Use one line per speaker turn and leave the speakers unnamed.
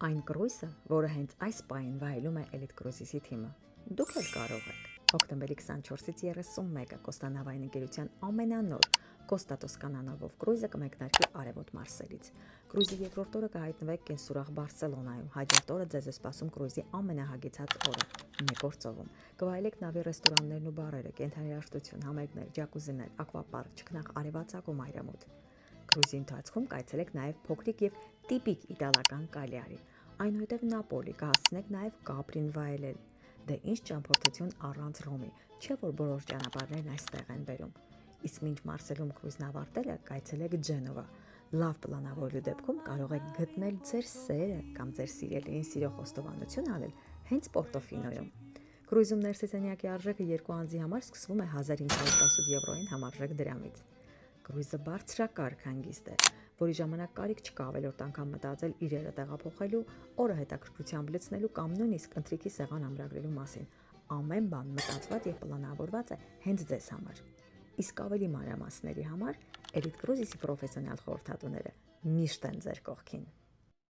Այն կրույսը, որը հենց այս պահին վայելում է Elite Cruises-ի թիմը։ Դուք էլ կարող եք։ Հոկտեմբերի 24-ից 31-ը Կոստանավային ընկերության ամենանոր Costa Toscana-նավով կրույզը կմեկնարկի Արևոտ Մարսելից։ Կրույզի երկրորդ օրը կհայտնվեք կենսուրախ Բարսելոնայում, հաջորդ օրը ձեզ է սպասում կրույզի ամենահագեցած օրը՝ Մեկոր ծովում։ Կվայելեք նավի ռեստորաններն ու բարերը, կենդանի երաժշտություն, համերգներ, ջակուզիներ, ակվապարկ, չքնաղ արևածագ ու մայրամուտ։ Կրույզի ընթացքում կայցելեք նաև փոքրիկ եւ տիպիկ իտալական Կալիարի, այնուհետև Նապոլի, կհասցնեք նաև Կապրին վայելել։ Դե ինչ ճամփորդություն առանց Ռոմի, չէ՞ որ բոլոր ճանապարհներն այստեղ են բերում։ Իսկ մինչ Մարսելում կրույզն ավարտելը կայցելեք Ջենովա։ Լավ պլանավորելու դեպքում կարող եք գտնել ձեր սերը կամ ձեր սիրելիին սիրո խոստովանություն անել հենց Պորտոֆինոյում։ Կրույզում ներսիսենյակի արժեքը 2 անձի համար սկսվում է 1518 եվրոյին համարժեք դրամից։ Կրույզը բարձրակարգ հանգիստ է, որի ժամանակ կարիք չկա ավելորդ անգամ մտածել իրերը տեղափոխելու, օրը հետաքրքրությամբ լցնելու կամ նույնիսկ ընթրիքի սեղան ամրագրելու մասին։ Ամեն բան մտածված եւ պլանավորված է հենց ձեզ համար։ Իսկ ավելի մանրամասների համար Elite Cruises-ի պրոֆեսիոնալ խորհրդատուները միշտ են ձեր կողքին։